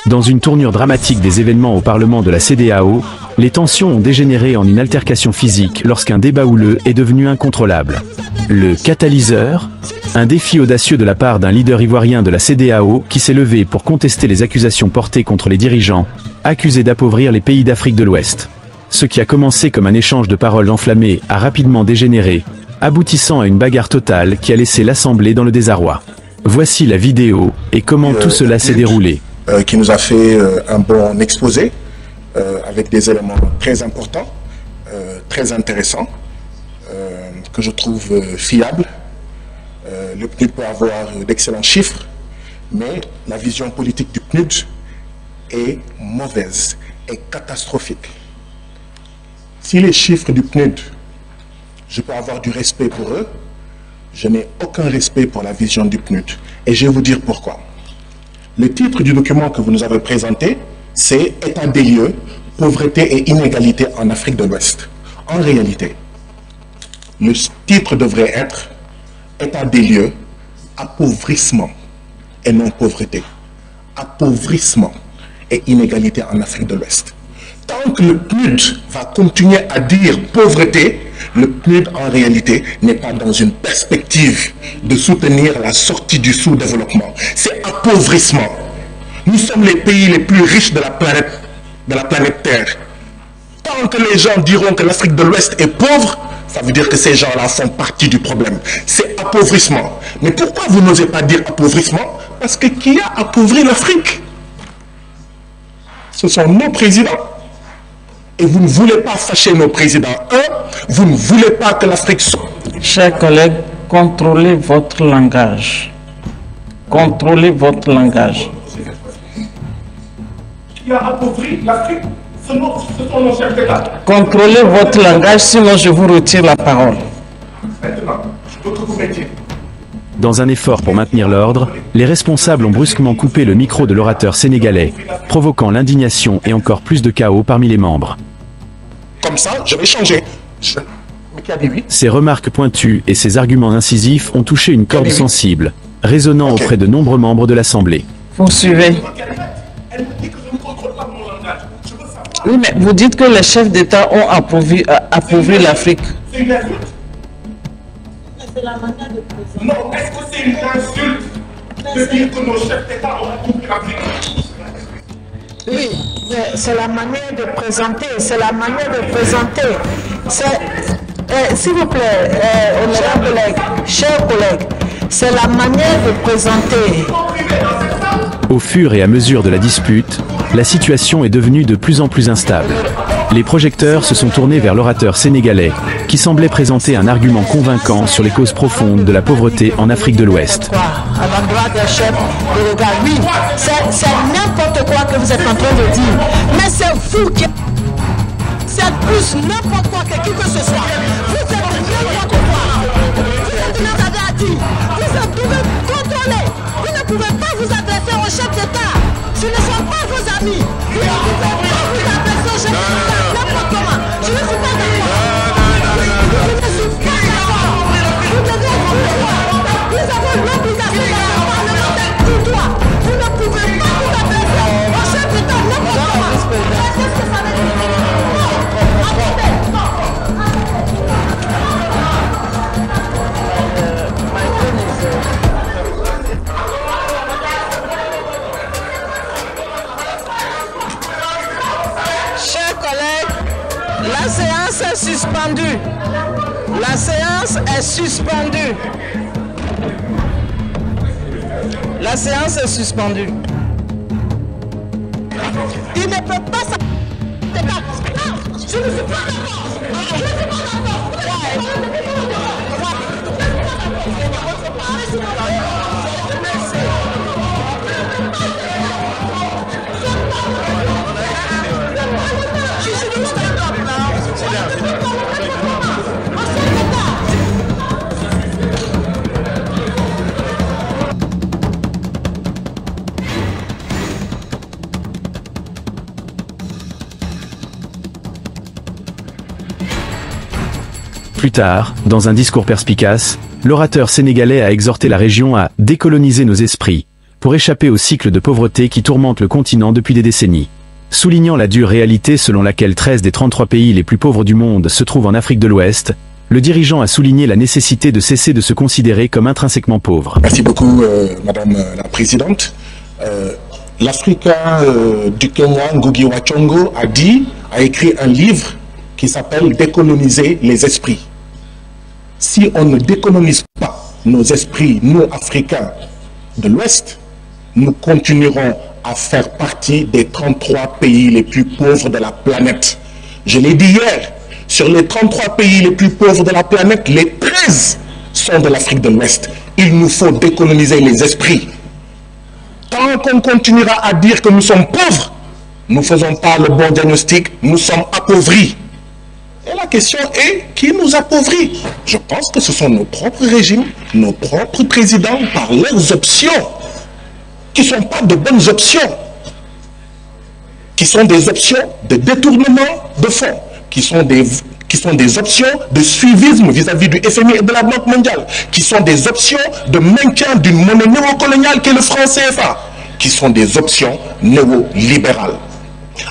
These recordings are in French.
Dans une tournure dramatique des événements au Parlement de la CEDEAO, les tensions ont dégénéré en une altercation physique lorsqu'un débat houleux est devenu incontrôlable. Le catalyseur, un défi audacieux de la part d'un leader ivoirien de la CEDEAO qui s'est levé pour contester les accusations portées contre les dirigeants, accusés d'appauvrir les pays d'Afrique de l'Ouest. Ce qui a commencé comme un échange de paroles enflammées a rapidement dégénéré, aboutissant à une bagarre totale qui a laissé l'Assemblée dans le désarroi. Voici la vidéo et comment tout cela s'est déroulé. Qui nous a fait un bon exposé avec des éléments très importants, très intéressants, que je trouve fiables. Le PNUD peut avoir d'excellents chiffres, mais la vision politique du PNUD est mauvaise, est catastrophique. Si les chiffres du PNUD, je peux avoir du respect pour eux, je n'ai aucun respect pour la vision du PNUD. Et je vais vous dire pourquoi. Le titre du document que vous nous avez présenté, c'est « État des lieux, pauvreté et inégalité en Afrique de l'Ouest ». En réalité, le titre devrait être « État des lieux, appauvrissement et non pauvreté ». Appauvrissement et inégalité en Afrique de l'Ouest. Tant que le PNUD va continuer à dire pauvreté, le PNUD en réalité n'est pas dans une perspective de soutenir la sortie du sous-développement. C'est appauvrissement. Nous sommes les pays les plus riches de la planète Terre. Tant que les gens diront que l'Afrique de l'Ouest est pauvre, ça veut dire que ces gens-là font partie du problème. C'est appauvrissement. Mais pourquoi vous n'osez pas dire appauvrissement? Parce que qui a appauvri l'Afrique? Ce sont nos présidents. Et vous ne voulez pas fâcher nos présidents. Vous ne voulez pas que l'Afrique soit... Chers collègues, contrôlez votre langage. Contrôlez votre langage. Qui a appauvri l'Afrique, ce sont nos chefs d'État. Contrôlez votre langage, sinon je vous retire la parole. Maintenant, je veux que vous mettiez. Dans un effort pour maintenir l'ordre, les responsables ont brusquement coupé le micro de l'orateur sénégalais, provoquant l'indignation et encore plus de chaos parmi les membres. Comme ça, je vais changer. Ces remarques pointues et ces arguments incisifs ont touché une corde sensible, résonnant auprès de nombreux membres de l'Assemblée. Vous suivez. Oui, mais vous dites que les chefs d'État ont appauvri l'Afrique. C'est une insulte. C'est la manière de présenter. Non, est-ce que c'est une insulte de dire que nos chefs d'État ont appauvri l'Afrique? Oui, c'est la manière de présenter, c'est la manière de présenter. S'il vous plaît, chers collègues, c'est la manière de présenter. Au fur et à mesure de la dispute, la situation est devenue de plus en plus instable. Les projecteurs se sont tournés vers l'orateur sénégalais, qui semblait présenter un argument convaincant sur les causes profondes de la pauvreté en Afrique de l'Ouest. À l'endroit des chefs de l'État, oui, c'est n'importe quoi que vous êtes en train de dire. Mais c'est vous qui... C'est plus n'importe quoi que qui que ce soit. Vous êtes n'importe quoi. Vous n'avez à dire. Vous pouvez contrôler. Vous ne pouvez pas vous adresser aux chefs d'État. Ce ne sont pas vos amis. Vous ne pouvez pas vous adresser aux chefs d'État n'importe comment. Je ne suis pas d'accord. Je ne suis pas d'accord. Vous devez comprendre. Nous avons l'obligation de parlementaire pour toi. Vous ne pouvez pas vous adresser aux chefs d'État n'importe comment. Qu'est-ce que ça veut dire? Non, attendez. Chers collègues, la séance est suspendue. La séance est suspendue. La séance est suspendue. Il ne peut pas s'arrêter. Non, je ne suis pas d'accord. Je ne suis pas Plus tard, dans un discours perspicace, l'orateur sénégalais a exhorté la région à « décoloniser nos esprits », pour échapper au cycle de pauvreté qui tourmente le continent depuis des décennies. Soulignant la dure réalité selon laquelle 13 des 33 pays les plus pauvres du monde se trouvent en Afrique de l'Ouest, le dirigeant a souligné la nécessité de cesser de se considérer comme intrinsèquement pauvre. Merci beaucoup, Madame la Présidente. L'Africain du Kenya, Ngugi wa Thiong'o, a écrit un livre qui s'appelle « Décoloniser les esprits ». Si on ne décolonise pas nos esprits, nous, Africains de l'Ouest, nous continuerons à faire partie des 33 pays les plus pauvres de la planète. Je l'ai dit hier, sur les 33 pays les plus pauvres de la planète, les 13 sont de l'Afrique de l'Ouest. Il nous faut décoloniser les esprits. Tant qu'on continuera à dire que nous sommes pauvres, nous ne faisons pas le bon diagnostic, nous sommes appauvris. Et la question est, qui nous appauvrit? Je pense que ce sont nos propres régimes, nos propres présidents, par leurs options, qui ne sont pas de bonnes options, qui sont des options de détournement de fonds, qui sont des options de suivisme vis-à-vis du FMI et de la Banque mondiale, qui sont des options de maintien d'une monnaie néocoloniale qui est le franc CFA, qui sont des options néolibérales.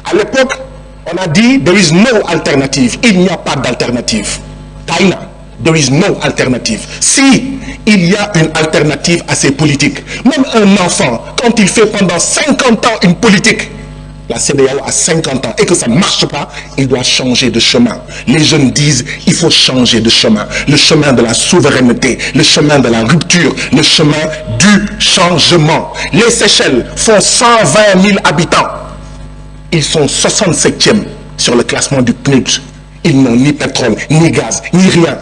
À l'époque, on a dit « there is no alternative », il n'y a pas d'alternative. Taïna, there is no alternative. Si il y a une alternative à ces politiques, même un enfant, quand il fait pendant 50 ans une politique, la CEDEAO a 50 ans et que ça ne marche pas, il doit changer de chemin. Les jeunes disent il faut changer de chemin. Le chemin de la souveraineté, le chemin de la rupture, le chemin du changement. Les Seychelles font 120 000 habitants. Ils sont 67e sur le classement du PNUD. Ils n'ont ni pétrole, ni gaz, ni rien.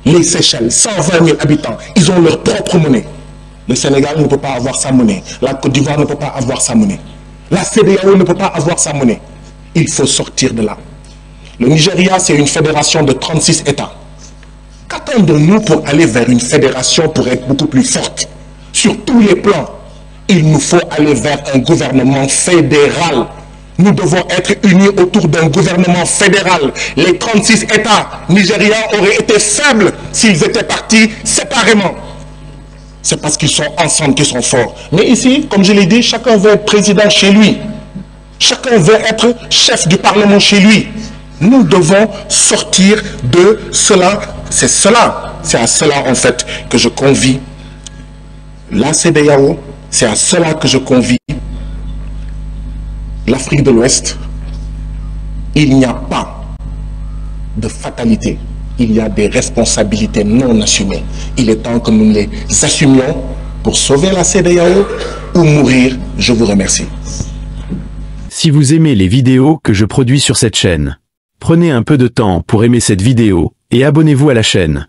Les Seychelles, 120 000 habitants, ils ont leur propre monnaie. Le Sénégal ne peut pas avoir sa monnaie. La Côte d'Ivoire ne peut pas avoir sa monnaie. La CEDEAO ne peut pas avoir sa monnaie. Il faut sortir de là. Le Nigeria, c'est une fédération de 36 États. Qu'attendons-nous pour aller vers une fédération pour être beaucoup plus forte? Sur tous les plans, il nous faut aller vers un gouvernement fédéral. Nous devons être unis autour d'un gouvernement fédéral. Les 36 États nigérians auraient été faibles s'ils étaient partis séparément. C'est parce qu'ils sont ensemble qu'ils sont forts. Mais ici, comme je l'ai dit, chacun veut être président chez lui. Chacun veut être chef du Parlement chez lui. Nous devons sortir de cela. C'est à cela en fait que je convie la CEDEAO. C'est à cela que je convie l'Afrique de l'Ouest. Il n'y a pas de fatalité. Il y a des responsabilités non assumées. Il est temps que nous les assumions pour sauver la CEDEAO ou mourir. Je vous remercie. Si vous aimez les vidéos que je produis sur cette chaîne, prenez un peu de temps pour aimer cette vidéo et abonnez-vous à la chaîne.